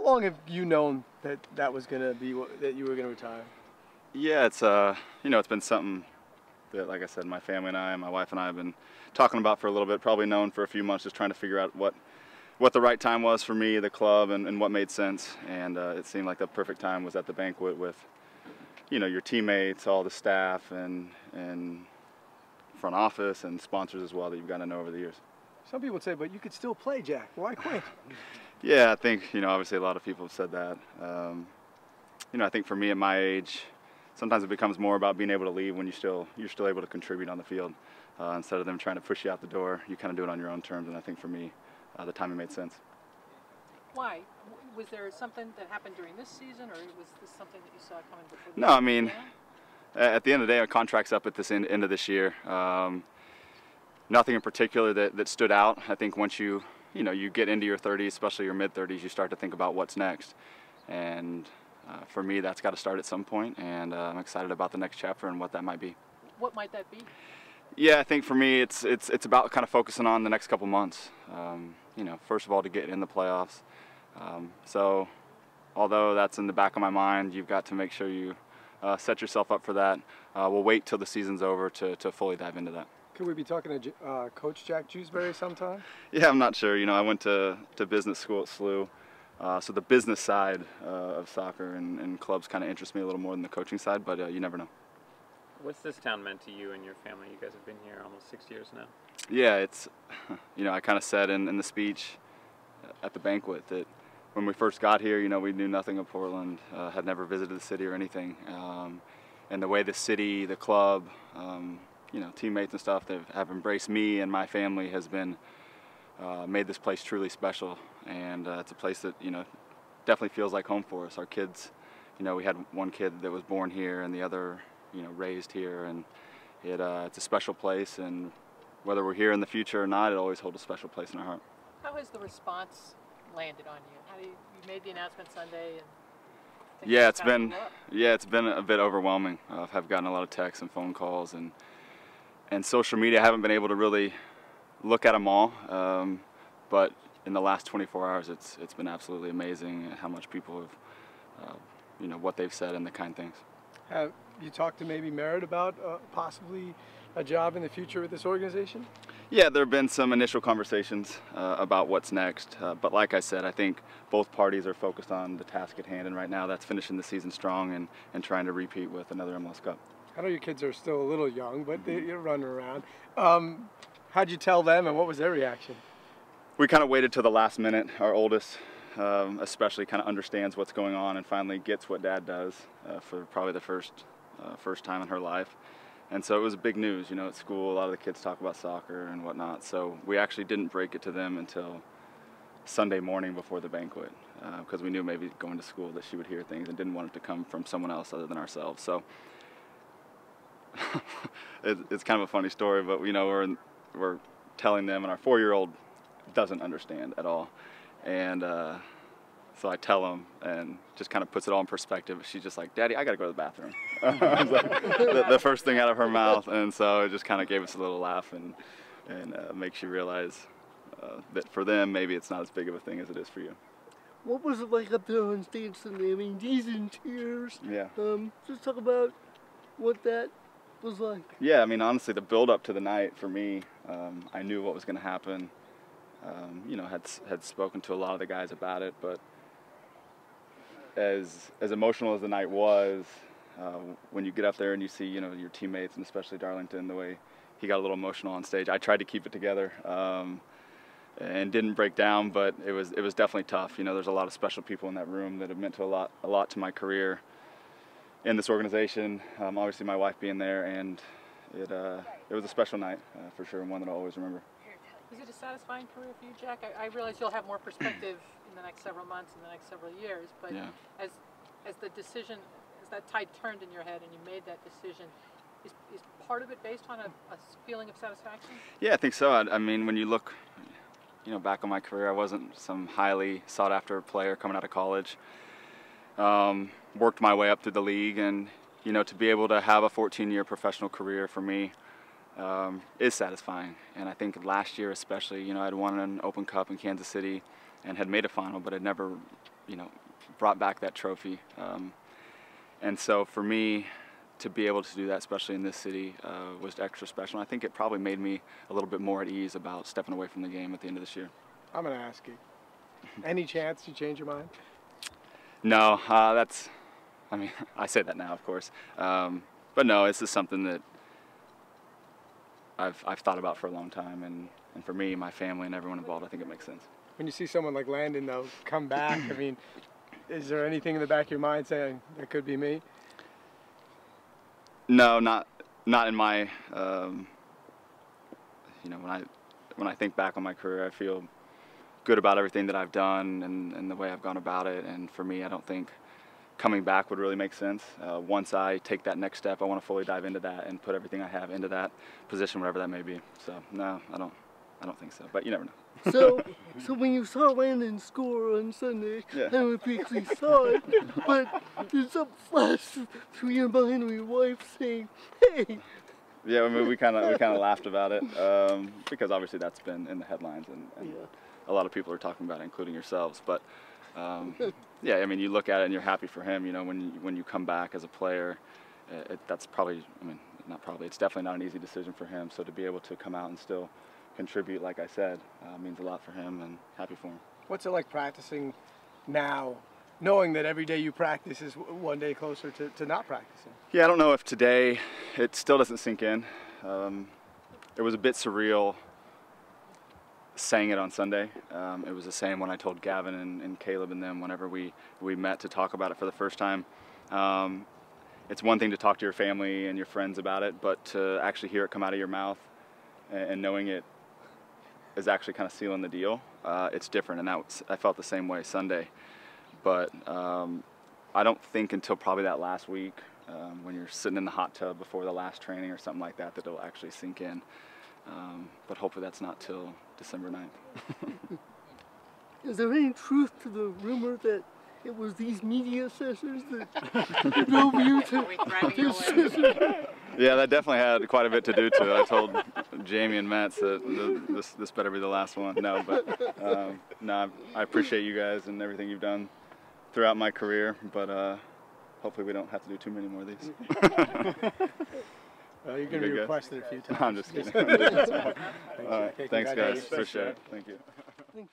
long have you known that that was going to be that you were going to retire? Yeah, it's you know, it's been something that, like I said, my family and I, and my wife and I have been talking about for a little bit, probably known for a few months, just trying to figure out what the right time was for me, the club, and what made sense. And it seemed like the perfect time was at the banquet with, you know, your teammates, all the staff, and front office and sponsors as well that you've gotten to know over the years. Some people would say, but you could still play, Jack. Why quit? Yeah, I think, you know, obviously a lot of people have said that. You know, I think for me at my age, sometimes it becomes more about being able to leave when you're still able to contribute on the field. Instead of them trying to push you out the door, you kind of do it on your own terms, and I think for me, the timing made sense. Why? Was there something that happened during this season, or was this something that you saw coming before? No, I mean, at the end of the day, our contract's up at this end of this year. Nothing in particular that stood out. I think once you get into your 30s, especially your mid-30s, you start to think about what's next. And for me, that's got to start at some point, and I'm excited about the next chapter and what that might be. What might that be? Yeah, I think for me, it's about kind of focusing on the next couple months. You know, first of all, to get in the playoffs. So, although that's in the back of my mind, you've got to make sure you set yourself up for that. We'll wait till the season's over to fully dive into that. Could we be talking to Coach Jack Jewsbury sometime? Yeah, I'm not sure. You know, I went to business school at SLU, so the business side of soccer and clubs kind of interest me a little more than the coaching side, but you never know. What's this town meant to you and your family? You guys have been here almost 6 years now. Yeah, it's, you know, I kind of said in the speech at the banquet that when we first got here, you know, we knew nothing of Portland, had never visited the city or anything. And the way the city, the club, you know, teammates and stuff that have embraced me and my family has been, made this place truly special. And it's a place that, you know, definitely feels like home for us. Our kids, you know, we had one kid that was born here and the other, you know, raised here, and it's a special place, and whether we're here in the future or not, it always holds a special place in our heart. How has the response landed on you? How do you made the announcement Sunday, and yeah, it's been a bit overwhelming. I've gotten a lot of texts and phone calls, and social media. I haven't been able to really look at them all, but in the last 24 hours, it's been absolutely amazing how much people have, you know, what they've said and the kind things. Have you talked to maybe Merritt about possibly a job in the future with this organization? Yeah, there have been some initial conversations about what's next, but like I said, I think both parties are focused on the task at hand, and right now that's finishing the season strong and trying to repeat with another MLS Cup. I know your kids are still a little young, but you're running around. How'd you tell them, and what was their reaction? We kind of waited till the last minute. Our oldest especially kind of understands what's going on and finally gets what Dad does for probably the first time in her life. And so it was big news, you know, at school. A lot of the kids talk about soccer and whatnot. So we actually didn't break it to them until Sunday morning before the banquet, because we knew maybe going to school that she would hear things and didn't want it to come from someone else other than ourselves. So it's kind of a funny story, but you know, we're telling them, and our 4-year-old doesn't understand at all. And so I tell him, and just kind of puts it all in perspective. She's just like, "Daddy, I gotta go to the bathroom." the first thing out of her mouth, and so it just kind of gave us a little laugh and makes you realize that for them, maybe it's not as big of a thing as it is for you. What was it like up there on Steveston? I mean, he's in tears. Yeah. Just talk about what that was like. Yeah, I mean, honestly, the build up to the night for me, I knew what was going to happen. You know, had spoken to a lot of the guys about it, but as emotional as the night was, when you get up there and you see, you know, your teammates, and especially Darlington, the way he got a little emotional on stage, I tried to keep it together and didn't break down, but it was definitely tough. You know, there's a lot of special people in that room that have meant a lot to my career in this organization. Obviously, my wife being there, and it was a special night for sure, and one that I'll always remember. Is it a satisfying career for you, Jack? I realize you'll have more perspective in the next several months, in the next several years, but yeah. as the decision, as that tide turned in your head and you made that decision, is part of it based on a feeling of satisfaction? Yeah, I think so. I mean, when you look, you know, back on my career, I wasn't some highly sought after player coming out of college. Worked my way up through the league, and you know, to be able to have a 14-year professional career for me is satisfying. And I think last year especially, you know, I'd won an Open Cup in Kansas City and had made a final, but had never brought back that trophy. And so for me, to be able to do that, especially in this city, was extra special. And I think it probably made me a little bit more at ease about stepping away from the game at the end of this year. I'm going to ask you, any chance you change your mind? No, I mean, I say that now, of course. But no, this is something that I've thought about for a long time. And for me, my family, and everyone involved, I think it makes sense. When you see someone like Landon, though, come back, I mean, is there anything in the back of your mind saying, that could be me? No, not in my, when I think back on my career, I feel good about everything that I've done and the way I've gone about it. And for me, I don't think coming back would really make sense. Once I take that next step, I want to fully dive into that and put everything I have into that position, whatever that may be. So no, I don't think so, but you never know. So when you saw Landon score on Sunday, Yeah. I don't actually saw it, but there's a flash through your mind of your wife saying, "Hey." Yeah, I mean, we kind of laughed about it because obviously that's been in the headlines and Yeah. a lot of people are talking about it, including yourselves. But yeah, I mean, you look at it and you're happy for him. When you come back as a player, that's probably, I mean, not probably, it's definitely not an easy decision for him. So to be able to come out and still contribute, like I said, means a lot for him, and happy for him. What's it like practicing now, knowing that every day you practice is one day closer to not practicing? Yeah, I don't know if today, it still doesn't sink in. It was a bit surreal saying it on Sunday. It was the same when I told Gavin and Caleb and them whenever we met to talk about it for the first time. It's one thing to talk to your family and your friends about it, but to actually hear it come out of your mouth and knowing it is actually kind of sealing the deal, it's different, and I felt the same way Sunday. But I don't think until probably that last week, when you're sitting in the hot tub before the last training or something like that, that it'll actually sink in. But hopefully that's not till December 9th. Is there any truth to the rumor that it was these media sessions that drove you to this session? Yeah, that definitely had quite a bit to do to it. I told Jamie and Matt that this better be the last one. No, but no, I appreciate you guys and everything you've done throughout my career, but hopefully we don't have to do too many more of these. Well, you're going to be requested a few times. I'm just kidding. All right, thanks guys, appreciate it. Thank you. Thanks.